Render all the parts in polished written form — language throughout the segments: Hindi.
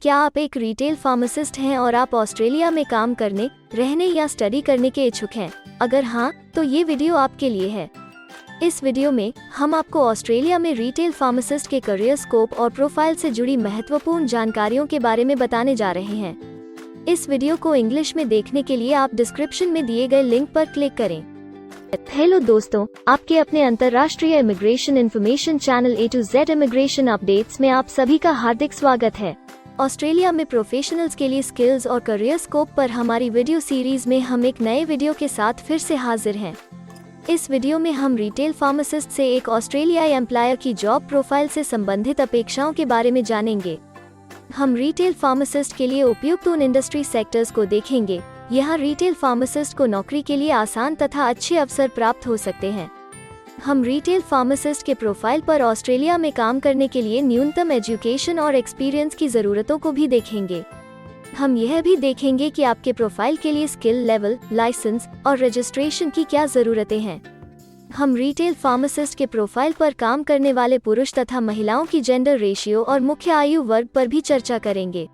क्या आप एक रिटेल फार्मासिस्ट हैं और आप ऑस्ट्रेलिया में काम करने, रहने या स्टडी करने के इच्छुक हैं? अगर हाँ, तो ये वीडियो आपके लिए है। इस वीडियो में हम आपको ऑस्ट्रेलिया में रिटेल फार्मासिस्ट के करियर स्कोप और प्रोफाइल से जुड़ी महत्वपूर्ण जानकारियों के बारे में बताने जा रहे हैं। इस वीडियो को इंग्लिश में देखने के लिए आप डिस्क्रिप्शन में दिए गए लिंक पर क्लिक करें। हेलो दोस्तों, आपके अपने अंतर्राष्ट्रीय immigration information channel A to Z immigration updates में आप सभी का हार्दिक स्वागत है। ऑस्ट्रेलिया में प्रोफेशनल्स के लिए स्किल्स और करियर स्कोप पर हमारी वीडियो सीरीज में हम एक नए वीडियो के साथ फिर से हाजिर हैं। इस वीडियो में हम रिटेल फार्मासिस्ट से एक ऑस्ट्रेलियाई एम्प्लॉयर की जॉब प्रोफाइल से संबंधित अपेक्षाओं के बारे में जानेंगे। हम रिटेल फार्मासिस्ट के लिए उपयुक्त उन इंडस्ट्री सेक्टर्स को देखेंगे। यहाँ रिटेल फार्मासिस्ट को नौकरी के लिए आसान तथा अच्छे अवसर प्राप्त हो सकते हैं। हम रिटेल फार्मासिस्ट के प्रोफाइल पर ऑस्ट्रेलिया में काम करने के लिए न्यूनतम एजुकेशन और एक्सपीरियंस की ज़रूरतों को भी देखेंगे। हम यह भी देखेंगे कि आपके प्रोफाइल के लिए स्किल लेवल, लाइसेंस और रजिस्ट्रेशन की क्या ज़रूरतें हैं। हम रिटेल फार्मासिस्ट के प्रोफाइल पर काम करने वाले पुरुष तथा महिलाओं की जेंडर रेशियो और मुख्य आयु वर्ग पर भी चर्चा करेंगे।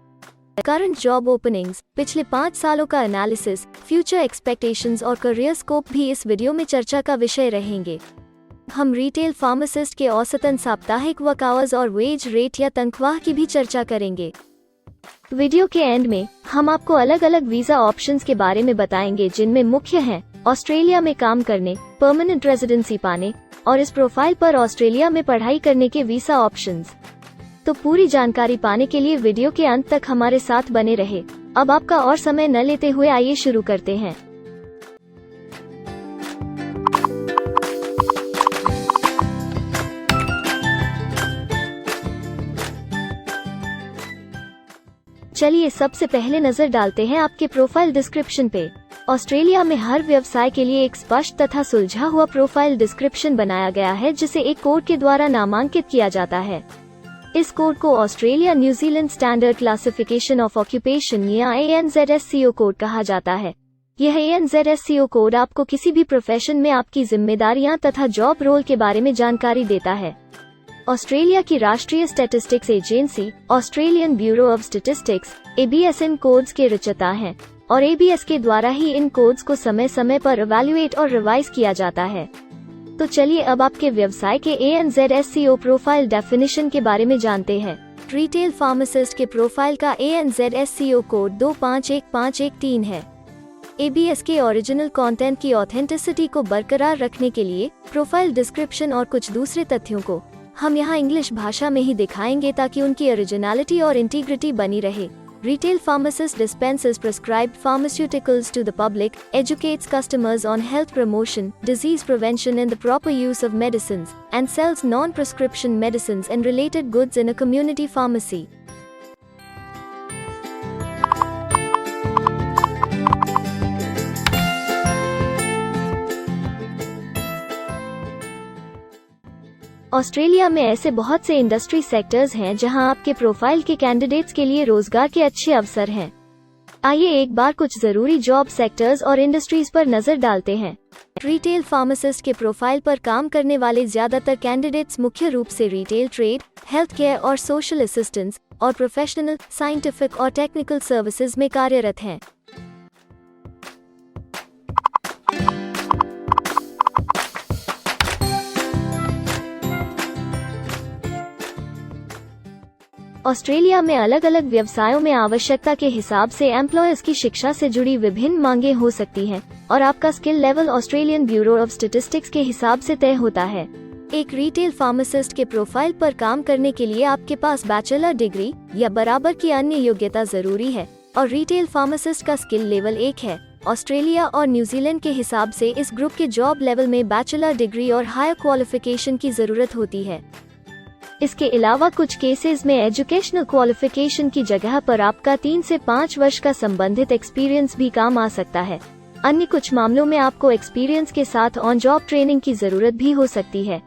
करंट जॉब ओपनिंग्स, पिछले 5 सालों का एनालिसिस, फ्यूचर एक्सपेक्टेशंस और करियर स्कोप भी इस वीडियो में चर्चा का विषय रहेंगे। हम रिटेल फार्मासिस्ट के औसतन साप्ताहिक वर्क आवर्स और वेज रेट या तनख्वाह की भी चर्चा करेंगे। वीडियो के एंड में हम आपको अलग अलग वीजा ऑप्शंस के बारे में बताएंगे, जिनमें मुख्य हैं ऑस्ट्रेलिया में काम करने, परमानेंट रेजिडेंसी पाने और इस प्रोफाइल पर ऑस्ट्रेलिया में पढ़ाई करने के वीजा ऑप्शंस। तो पूरी जानकारी पाने के लिए वीडियो के अंत तक हमारे साथ बने रहे। अब आपका और समय न लेते हुए आइए शुरू करते हैं। चलिए सबसे पहले नजर डालते हैं आपके प्रोफाइल डिस्क्रिप्शन पे। ऑस्ट्रेलिया में हर व्यवसाय के लिए एक स्पष्ट तथा सुलझा हुआ प्रोफाइल डिस्क्रिप्शन बनाया गया है, जिसे एक कोड के द्वारा नामांकित किया जाता है। इस कोड को Australia New Zealand standard classification of occupation या ANZSCO कोड कहा जाता है। यह ANZSCO कोड आपको किसी भी प्रोफेशन में आपकी जिम्मेदारियां तथा जॉब रोल के बारे में जानकारी देता है। ऑस्ट्रेलिया की राष्ट्रीय statistics agency Australian bureau of statistics ABS in codes के रचयिता हैं और ABS के द्वारा ही इन कोड्स को समय समय पर इवैल्यूएट और रिवाइज किया जाता है। तो चलिए अब आपके व्यवसाय के ANZSCO प्रोफाइल डेफिनेशन के बारे में जानते हैं। रिटेल फार्मासिस्ट के प्रोफाइल का ANZSCO कोड 251513 है। ABS के ओरिजिनल कंटेंट की ऑथेंटिसिटी को बरकरार रखने के लिए प्रोफाइल डिस्क्रिप्शन और कुछ दूसरे तथ्यों को हम यहाँ इंग्लिश भाषा में ही दिखाएंगे, ताकि उनकी ओरिजिनलिटी और इंटीग्रिटी बनी रहे। Retail pharmacist dispenses prescribed pharmaceuticals to the public, educates customers on health promotion, disease prevention and the proper use of medicines, and sells non-prescription medicines and related goods in a community pharmacy. Australia में ऐसे बहुत से इंडस्ट्री सेक्टर्स हैं जहां आपके प्रोफाइल के कैंडिडेट्स के लिए रोजगार के अच्छे अवसर हैं। आइए एक बार कुछ जरूरी जॉब सेक्टर्स और इंडस्ट्रीज पर नजर डालते हैं। रिटेल फार्मासिस्ट के प्रोफाइल पर काम करने वाले ज्यादातर कैंडिडेट्स मुख्य रूप से रिटेल ट्रेड, हेल्थ केयर और सोशल असिस्टेंस और प्रोफेशनल, साइंटिफिक और टेक्निकल सर्विसेज में कार्यरत हैं। ऑस्ट्रेलिया में अलग अलग व्यवसायों में आवश्यकता के हिसाब से एम्प्लॉयर्स की शिक्षा से जुड़ी विभिन्न मांगें हो सकती हैं और आपका skill level Australian bureau of statistics के हिसाब से तय होता है। एक रिटेल फार्मासिस्ट के प्रोफाइल पर काम करने के लिए आपके पास बैचलर डिग्री या बराबर की अन्य योग्यता जरूरी है और रिटेल फार्मासिस्ट का स्किल लेवल 1 है। ऑस्ट्रेलिया और न्यूजीलैंड के हिसाब से इस ग्रुप के जॉब लेवल में बैचलर डिग्री और हायर क्वालिफिकेशन की जरूरत होती है। इसके अलावा कुछ केसेस में एजुकेशनल क्वालिफिकेशन की जगह पर आपका 3 से 5 वर्ष का संबंधित एक्सपीरियंस भी काम आ सकता है। अन्य कुछ मामलों में आपको एक्सपीरियंस के साथ ऑन जॉब ट्रेनिंग की जरूरत भी हो सकती है।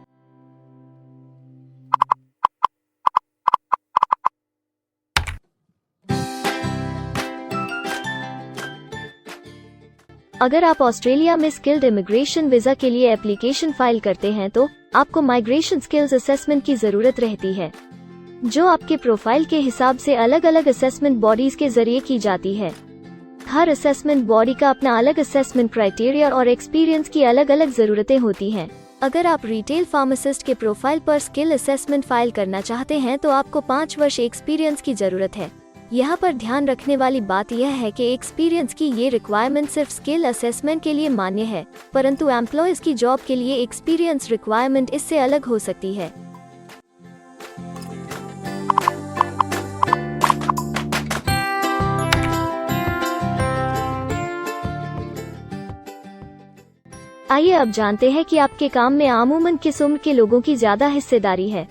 अगर आप ऑस्ट्रेलिया में स्किल्ड इमिग्रेशन वीजा के लिए एप्लीकेशन फाइल करते हैं तो आपको माइग्रेशन स्किल्स असेसमेंट की जरूरत रहती है। जो आपके प्रोफाइल के हिसाब से अलग अलग असेसमेंट बॉडीज के जरिए की जाती है। हर असेसमेंट बॉडी का अपना अलग असेसमेंट क्राइटेरिया और एक्सपीरियंस की अलग अलग जरूरतें होती हैं। अगर आप रिटेल फार्मासिस्ट के प्रोफाइल पर स्किल असेसमेंट फाइल करना चाहते हैं तो आपको 5 वर्ष एक्सपीरियंस की जरूरत है। यहाँ पर ध्यान रखने वाली बात यह है कि एक्सपीरियंस की ये रिक्वायरमेंट सिर्फ स्किल असेसमेंट के लिए मान्य है, परंतु एम्प्लॉयज की जॉब के लिए एक्सपीरियंस रिक्वायरमेंट इससे अलग हो सकती है। आइए अब जानते हैं कि आपके काम में आमूमन किस उम्र के लोगों की ज्यादा हिस्सेदारी है।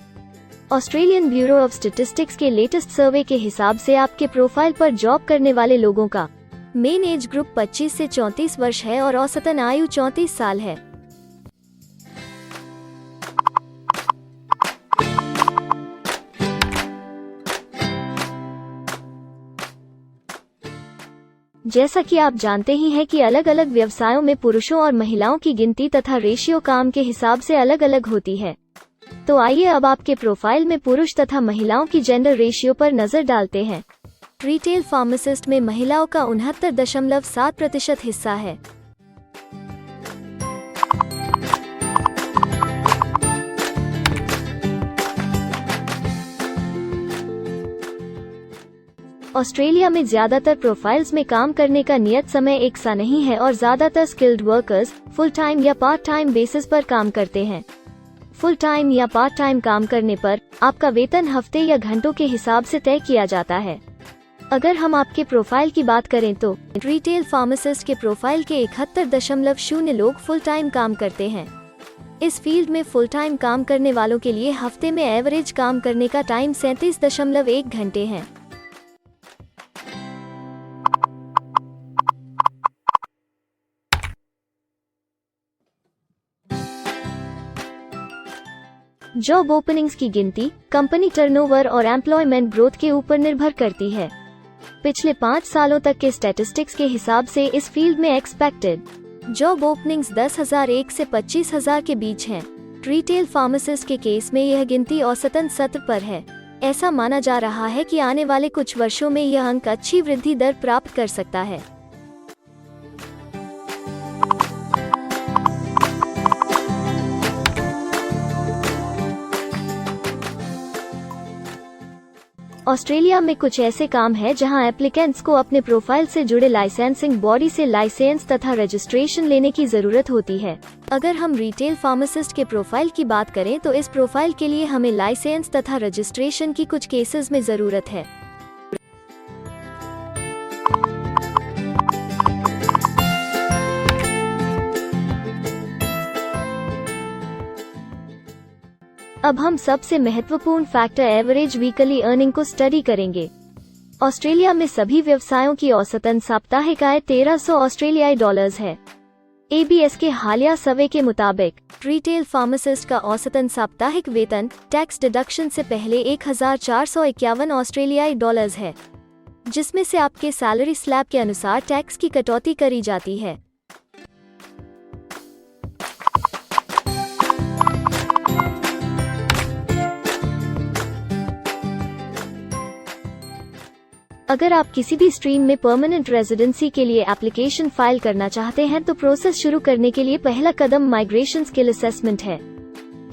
ऑस्ट्रेलियन ब्यूरो ऑफ स्टैटिस्टिक्स के लेटेस्ट सर्वे के हिसाब से आपके प्रोफाइल पर जॉब करने वाले लोगों का मेन एज ग्रुप 25 से 34 वर्ष है और औसतन आयु 34 साल है। जैसा कि आप जानते ही हैं कि अलग अलग व्यवसायों में पुरुषों और महिलाओं की गिनती तथा रेशियो काम के हिसाब से अलग अलग होती है। तो आइए अब आपके प्रोफाइल में पुरुष तथा महिलाओं की जेंडर रेशियो पर नजर डालते हैं। रिटेल फार्मासिस्ट में महिलाओं का 69.7% हिस्सा है। ऑस्ट्रेलिया में ज्यादातर प्रोफाइल्स में काम करने का नियत समय एक सा नहीं है और ज्यादातर स्किल्ड वर्कर्स फुल टाइम या पार्ट टाइम बेसिस पर काम करते हैं। फुल टाइम या पार्ट टाइम काम करने पर आपका वेतन हफ्ते या घंटों के हिसाब से तय किया जाता है। अगर हम आपके प्रोफाइल की बात करें तो रिटेल फार्मासिस्ट के प्रोफाइल के 71.0 लोग फुल टाइम काम करते हैं। इस फील्ड में फुल टाइम काम करने वालों के लिए हफ्ते में एवरेज काम करने का टाइम 37.1 घंटे है। जॉब ओपनिंग्स की गिनती कंपनी टर्नओवर और एम्प्लॉयमेंट ग्रोथ के ऊपर निर्भर करती है। पिछले 5 सालों तक के स्टैटिस्टिक्स के हिसाब से इस फील्ड में एक्सपेक्टेड जॉब ओपनिंग्स 10,001 से 25,000 के बीच हैं। रिटेल फार्मासिस्ट के केस में यह गिनती औसतन 17 पर है। ऐसा माना जा रहा है कि आने वाले कुछ वर्षों में यह अंक अच्छी वृद्धि दर प्राप्त कर सकता है। ऑस्ट्रेलिया में कुछ ऐसे काम हैं जहां एप्लीकेंट्स को अपने प्रोफाइल से जुड़े लाइसेंसिंग बॉडी से लाइसेंस तथा रजिस्ट्रेशन लेने की जरूरत होती है। अगर हम रिटेल फार्मासिस्ट के प्रोफाइल की बात करें तो इस प्रोफाइल के लिए हमें लाइसेंस तथा रजिस्ट्रेशन की कुछ केसेस में जरूरत है। अब हम सबसे महत्वपूर्ण फैक्टर एवरेज वीकली अर्निंग को स्टडी करेंगे। ऑस्ट्रेलिया में सभी व्यवसायों की औसतन साप्ताहिक आय 1300 ऑस्ट्रेलियाई डॉलर्स है। ABS के हालिया सर्वे के मुताबिक रिटेल फार्मासिस्ट का औसतन साप्ताहिक वेतन टैक्स डिडक्शन से पहले 1451 ऑस्ट्रेलियाई डॉलर्स है, जिसमें से आपके सैलरी स्लैब के अनुसार टैक्स की कटौती करी जाती है। अगर आप किसी भी स्ट्रीम में परमानेंट रेजिडेंसी के लिए एप्लीकेशन फाइल करना चाहते हैं तो प्रोसेस शुरू करने के लिए पहला कदम माइग्रेशन स्किल असेसमेंट है।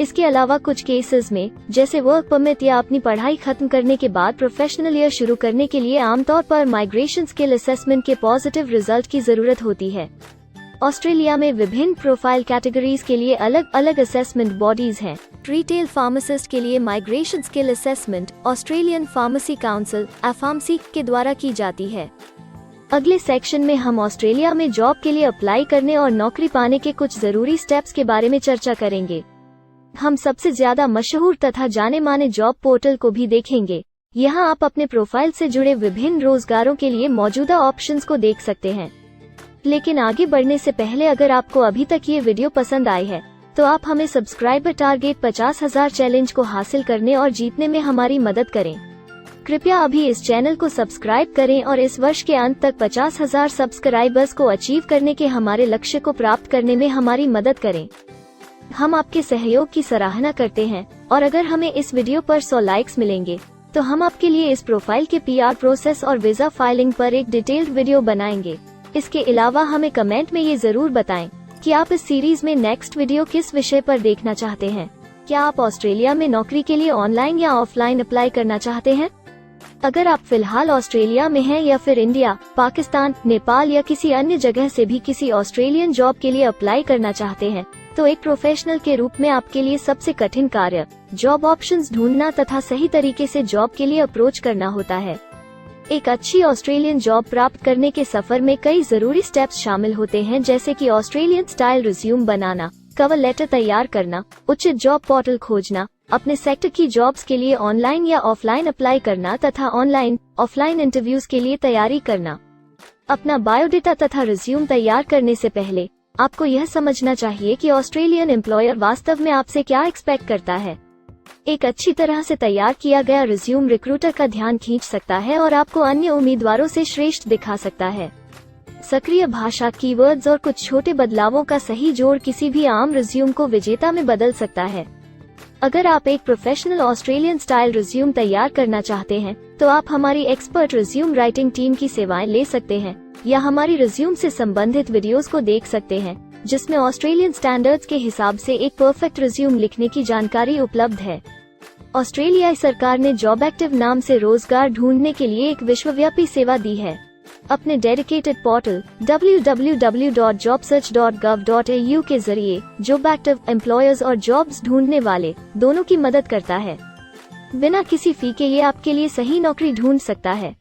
इसके अलावा कुछ केसेस में जैसे वर्क परमिट या अपनी पढ़ाई खत्म करने के बाद प्रोफेशनल ईयर शुरू करने के लिए आमतौर पर माइग्रेशन स्किल असेसमेंट के पॉजिटिव रिजल्ट की जरूरत होती है। ऑस्ट्रेलिया में विभिन्न प्रोफाइल कैटेगरीज के लिए अलग अलग असेसमेंट बॉडीज हैं। रिटेल फार्मासिस्ट के लिए migration skill assessment Australian pharmacy council (AFARMC) के द्वारा की जाती है। अगले सेक्शन में हम ऑस्ट्रेलिया में जॉब के लिए अप्लाई करने और नौकरी पाने के कुछ जरूरी स्टेप्स के बारे में चर्चा करेंगे। हम सबसे ज्यादा मशहूर तथा जाने माने जॉब पोर्टल को भी देखेंगे। यहाँ आप अपने प्रोफाइल से जुड़े विभिन्न रोजगारों के लिए मौजूदा ऑप्शंस को देख सकते हैं। लेकिन आगे बढ़ने से पहले अगर आपको अभी तक ये वीडियो पसंद आई है तो आप हमें सब्सक्राइबर टारगेट 50,000 चैलेंज को हासिल करने और जीतने में हमारी मदद करें। कृपया अभी इस चैनल को सब्सक्राइब करें और इस वर्ष के अंत तक 50,000 सब्सक्राइबर्स को अचीव करने के हमारे लक्ष्य को प्राप्त करने में हमारी मदद करें। हम आपके सहयोग की सराहना करते हैं और अगर हमें इस वीडियो पर 100 लाइक्स मिलेंगे तो हम आपके लिए इस प्रोफाइल के PR प्रोसेस और वीजा फाइलिंग पर एक डिटेल्ड वीडियो बनाएंगे। इसके अलावा हमें कमेंट में ये जरूर बताएं कि आप इस सीरीज में नेक्स्ट वीडियो किस विषय पर देखना चाहते हैं। क्या आप ऑस्ट्रेलिया में नौकरी के लिए ऑनलाइन या ऑफलाइन अप्लाई करना चाहते हैं? अगर आप फिलहाल ऑस्ट्रेलिया में हैं या फिर इंडिया, पाकिस्तान, नेपाल या किसी अन्य जगह से भी किसी ऑस्ट्रेलियन जॉब के लिए अप्लाई करना चाहते हैं, तो एक प्रोफेशनल के रूप में आपके लिए सबसे कठिन कार्य जॉब ऑप्शंस ढूंढना तथा सही तरीके से जॉब के लिए अप्रोच करना होता है। एक अच्छी ऑस्ट्रेलियन जॉब प्राप्त करने के सफर में कई जरूरी स्टेप्स शामिल होते हैं, जैसे कि ऑस्ट्रेलियन स्टाइल रिज्यूम बनाना, कवर लेटर तैयार करना, उचित जॉब पोर्टल खोजना, अपने सेक्टर की जॉब्स के लिए ऑनलाइन या ऑफलाइन अप्लाई करना तथा ऑनलाइन ऑफलाइन इंटरव्यूज के लिए तैयारी करना। अपना बायोडेटा तथा रिज्यूम तैयार करने से पहले आपको यह समझना चाहिए कि ऑस्ट्रेलियन एम्प्लॉयर वास्तव में आपसे क्या एक्सपेक्ट करता है। एक अच्छी तरह से तैयार किया गया रिज्यूम रिक्रूटर का ध्यान खींच सकता है और आपको अन्य उम्मीदवारों से श्रेष्ठ दिखा सकता है। सक्रिय भाषा, कीवर्ड्स और कुछ छोटे बदलावों का सही जोड़ किसी भी आम रिज्यूम को विजेता में बदल सकता है। अगर आप एक प्रोफेशनल ऑस्ट्रेलियन स्टाइल रिज्यूम तैयार करना चाहते हैं, तो आप हमारी एक्सपर्ट रिज्यूम राइटिंग टीम की सेवाएं ले सकते हैं या हमारी रिज्यूम से संबंधित वीडियोस को देख सकते हैं, जिसमें ऑस्ट्रेलियन स्टैंडर्ड्स के हिसाब से एक परफेक्ट रिज्यूम लिखने की जानकारी उपलब्ध है। ऑस्ट्रेलियाई सरकार ने जॉब एक्टिव नाम से रोजगार ढूंढने के लिए एक विश्वव्यापी सेवा दी है। अपने डेडिकेटेड पोर्टल www.jobsearch.gov.au के जरिए जॉब एक्टिव एम्प्लॉयर्स और जॉब्स ढूंढने वाले दोनों की मदद करता है। बिना किसी फी के ये आपके लिए सही नौकरी ढूंढ सकता है।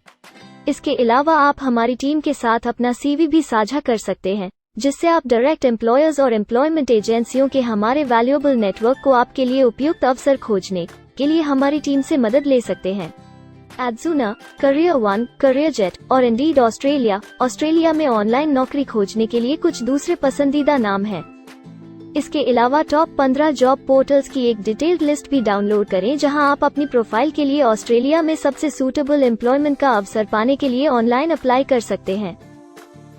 इसके अलावा आप हमारी टीम के साथ अपना CV भी साझा कर सकते हैं, जिससे आप डायरेक्ट एम्प्लॉयर्स और एम्प्लॉयमेंट एजेंसियों के हमारे वैल्यूएबल नेटवर्क को आपके लिए उपयुक्त अवसर खोजने के लिए हमारी टीम से मदद ले सकते हैं। एडजूना, करियर वन, करियर जेट और इंडीड ऑस्ट्रेलिया में ऑनलाइन नौकरी खोजने के लिए कुछ दूसरे पसंदीदा नाम हैं। इसके अलावा टॉप 15 जॉब पोर्टल्स की एक डिटेल्ड लिस्ट भी डाउनलोड करें, जहां आप अपनी प्रोफाइल के लिए ऑस्ट्रेलिया में सबसे सूटेबल एम्प्लॉयमेंट का अवसर पाने के लिए ऑनलाइन अप्लाई कर सकते हैं।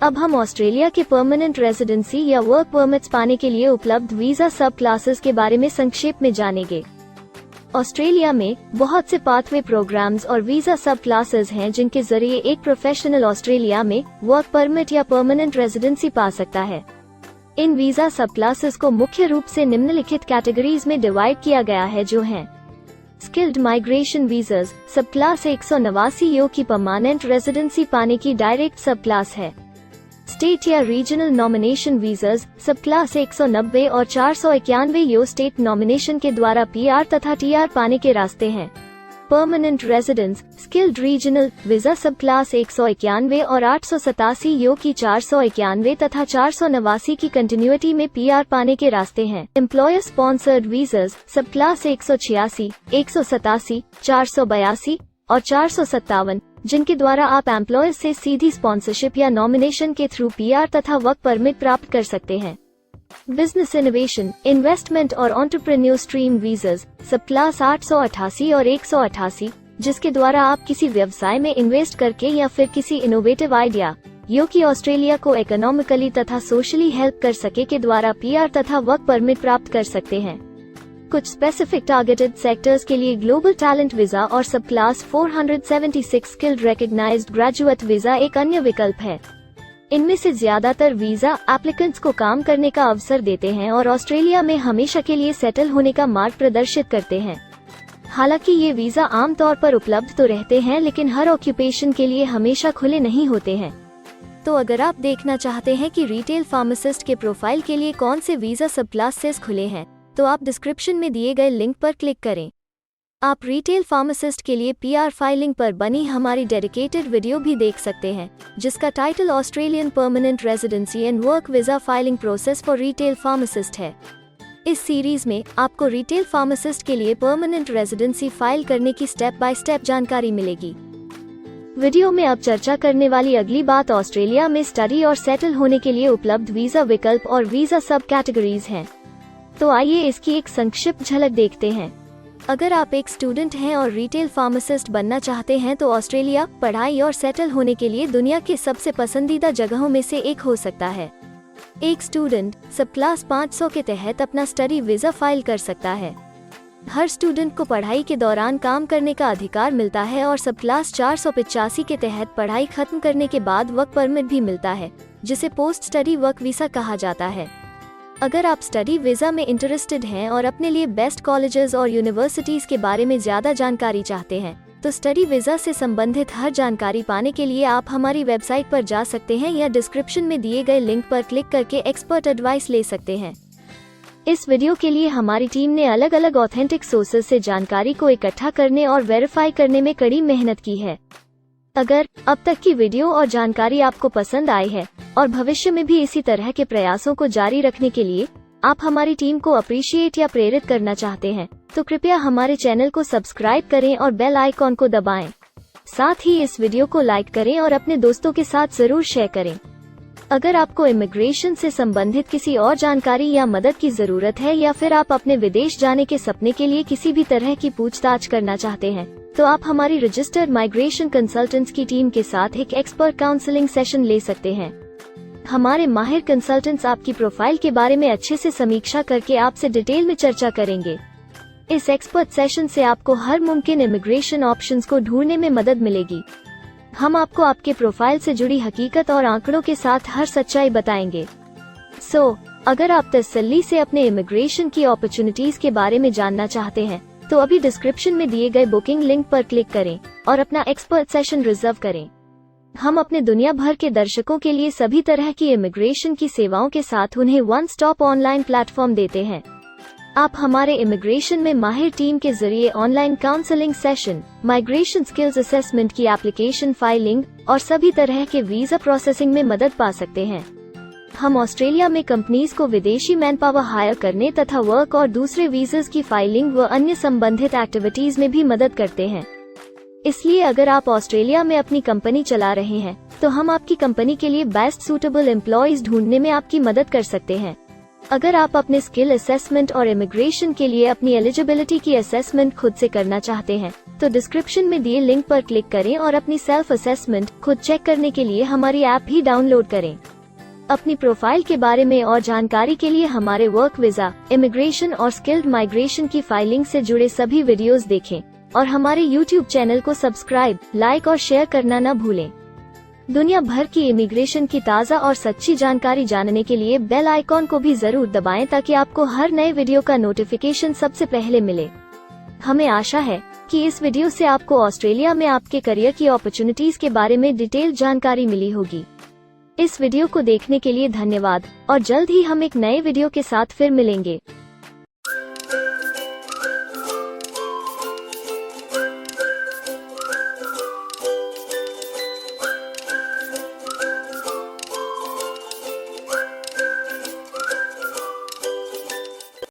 अब हम ऑस्ट्रेलिया के परमानेंट रेजिडेंसी या वर्क परमिट्स पाने के लिए उपलब्ध वीजा सब क्लासेस के बारे में संक्षेप में जानेंगे। ऑस्ट्रेलिया में बहुत से पाथवे प्रोग्राम्स और वीजा सब क्लासेस हैं, जिनके जरिए एक प्रोफेशनल ऑस्ट्रेलिया में वर्क परमिट या परमानेंट रेजिडेंसी पा सकता है। इन वीजा सब क्लासेस को मुख्य रूप से निम्नलिखित कैटेगरीज में डिवाइड किया गया है, जो हैं स्किल्ड माइग्रेशन वीजास सब क्लास 189 यो की परमानेंट रेजिडेंसी पाने की डायरेक्ट सब क्लास है। स्टेट या रीजनल नॉमिनेशन वीजास सब क्लास 190 और 491 यो स्टेट नॉमिनेशन के द्वारा PR तथा TR पाने के रास्ते हैं। Permanent residence skilled regional visa सब क्लास 191 और 887 यो की 491 तथा 489 की कंटिन्यूटी में PR पाने के रास्ते हैं। एम्प्लॉयर स्पॉन्सर्ड वीजास सब क्लास 186, 187, 482 और 457, जिनके द्वारा आप एम्प्लॉयर से सीधी स्पॉन्सरशिप या नॉमिनेशन के थ्रू PR तथा वर्क परमिट प्राप्त कर सकते हैं। बिजनेस इनोवेशन, इन्वेस्टमेंट और एंटरप्रेन्योर स्ट्रीम वीजास सब क्लास 888 और 188, जिसके द्वारा आप किसी व्यवसाय में इन्वेस्ट करके या फिर किसी इनोवेटिव आइडिया यो कि ऑस्ट्रेलिया को इकोनॉमिकली तथा सोशली हेल्प कर सके के द्वारा PR तथा वर्क परमिट प्राप्त कर सकते हैं। कुछ स्पेसिफिक टारगेटेड सेक्टर्स के लिए ग्लोबल टैलेंट वीजा और subclass 476 skilled recognised graduate visa एक अन्य विकल्प है। इनमें से ज्यादातर वीजा एप्लीकेंट्स को काम करने का अवसर देते हैं और ऑस्ट्रेलिया में हमेशा के लिए सेटल होने का मार्ग प्रदर्शित करते हैं। हालांकि ये वीजा आमतौर पर उपलब्ध तो रहते हैं, लेकिन हर ऑक्यूपेशन के लिए हमेशा खुले नहीं होते हैं। तो अगर आप देखना चाहते हैं कि रिटेल फार्मासिस्ट के प्रोफाइल के लिए कौन से वीजा सब क्लासेस खुले हैं, तो आप डिस्क्रिप्शन में दिए गए लिंक पर क्लिक करें। आप रिटेल फार्मासिस्ट के लिए PR फाइलिंग पर बनी हमारी डेडिकेटेड वीडियो भी देख सकते हैं, जिसका title Australian permanent residency and work visa filing process for retail pharmacist है। इस सीरीज में आपको रिटेल फार्मासिस्ट के लिए परमानेंट रेजिडेंसी फाइल करने की स्टेप बाय स्टेप जानकारी मिलेगी। वीडियो में अब चर्चा करने वाली अगली बात ऑस्ट्रेलिया में स्टडी और सेटल होने के लिए उपलब्ध वीजा विकल्प और वीजा सब कैटेगरीज हैं। तो आइए इसकी एक संक्षिप्त झलक देखते हैं। अगर आप एक स्टूडेंट हैं और रिटेल फार्मासिस्ट बनना चाहते हैं, तो ऑस्ट्रेलिया पढ़ाई और सेटल होने के लिए दुनिया के सबसे पसंदीदा जगहों में से एक हो सकता है। एक स्टूडेंट सब क्लास 500 के तहत अपना स्टडी वीज़ा फाइल कर सकता है। हर स्टूडेंट को पढ़ाई के दौरान काम करने का अधिकार मिलता है और सब क्लास 485 के तहत पढ़ाई खत्म करने के बाद वर्क परमिट भी मिलता है, जिसे पोस्ट स्टडी वर्क वीज़ा कहा जाता है। अगर आप स्टडी वीज़ा में इंटरेस्टेड हैं और अपने लिए बेस्ट कॉलेजेस और यूनिवर्सिटीज़ के बारे में ज़्यादा जानकारी चाहते हैं, तो स्टडी वीज़ा से संबंधित हर जानकारी पाने के लिए आप हमारी वेबसाइट पर जा सकते हैं या डिस्क्रिप्शन में दिए गए लिंक पर क्लिक करके एक्सपर्ट एडवाइस ले सकते हैं। इस वीडियो के लिए हमारी टीम ने अलग अलग ऑथेंटिक सोर्सेज से जानकारी को इकट्ठा करने और वेरीफाई करने में कड़ी मेहनत की है। अगर अब तक की वीडियो और जानकारी आपको पसंद आई है और भविष्य में भी इसी तरह के प्रयासों को जारी रखने के लिए आप हमारी टीम को अप्रिशिएट या प्रेरित करना चाहते हैं, तो कृपया हमारे चैनल को सब्सक्राइब करें और बेल आइकॉन को दबाएं। साथ ही इस वीडियो को लाइक करें और अपने दोस्तों के साथ जरूर शेयर करें। अगर आपको इमिग्रेशन से संबंधित किसी और जानकारी या मदद की जरूरत है या फिर आप अपने विदेश जाने के सपने के लिए किसी भी तरह की पूछताछ करना चाहते हैं, तो आप हमारी रजिस्टर्ड माइग्रेशन कंसल्टेंट्स की टीम के साथ एक एक्सपर्ट काउंसलिंग सेशन ले सकते हैं। हमारे माहिर कंसल्टेंट्स आपकी प्रोफाइल के बारे में अच्छे से समीक्षा करके आपसे डिटेल में चर्चा करेंगे। इस एक्सपर्ट सेशन से आपको हर मुमकिन इमिग्रेशन ऑप्शंस को ढूंढने में मदद मिलेगी। हम आपको आपके प्रोफाइल से जुड़ी हकीकत और आंकड़ों के साथ हर सच्चाई बताएंगे। अगर आप तसल्ली से अपने इमिग्रेशन की अपॉर्चुनिटीज के बारे में जानना चाहते हैं, तो अभी डिस्क्रिप्शन में दिए गए बुकिंग लिंक पर क्लिक करें और अपना एक्सपर्ट सेशन रिजर्व करें। हम अपने दुनिया भर के दर्शकों के लिए सभी तरह की इमिग्रेशन की सेवाओं के साथ उन्हें वन स्टॉप ऑनलाइन प्लेटफॉर्म देते हैं। आप हमारे इमिग्रेशन में माहिर टीम के जरिए online counselling session, migration skills assessment की एप्लीकेशन फाइलिंग और सभी तरह के वीजा प्रोसेसिंग में मदद पा सकते हैं। हम ऑस्ट्रेलिया में कंपनीज को विदेशी मैन पावर हायर करने तथा वर्क और दूसरे वीजास की फाइलिंग व अन्य संबंधित एक्टिविटीज में भी मदद करते हैं। इसलिए अगर आप ऑस्ट्रेलिया में अपनी कंपनी चला रहे हैं, तो हम आपकी कंपनी के लिए बेस्ट सूटेबल एम्प्लॉयज ढूंढने में आपकी मदद कर सकते हैं। अगर आप अपने स्किल असेसमेंट और इमिग्रेशन के लिए अपनी एलिजिबिलिटी की असेसमेंट खुद से करना चाहते हैं, तो डिस्क्रिप्शन में दिए लिंक पर क्लिक करें और अपनी सेल्फ असेसमेंट खुद चेक करने के लिए हमारी ऐप भी डाउनलोड करें। अपनी प्रोफाइल के बारे में और जानकारी के लिए हमारे वर्क वीजा, इमिग्रेशन और स्किल्ड माइग्रेशन की फाइलिंग से जुड़े सभी वीडियोस देखें और हमारे YouTube चैनल को सब्सक्राइब, लाइक और शेयर करना न भूलें। दुनिया भर की इमिग्रेशन की ताज़ा और सच्ची जानकारी जानने के लिए बेल आइकॉन को भी जरूर दबाएं ताकि आपको हर नए वीडियो का नोटिफिकेशन सबसे पहले मिले। हमें आशा है कि इस वीडियो से आपको ऑस्ट्रेलिया में आपके करियर की अपॉर्चुनिटीज के बारे में डिटेल जानकारी मिली होगी। इस वीडियो को देखने के लिए धन्यवाद और जल्द ही हम एक नए वीडियो के साथ फिर मिलेंगे।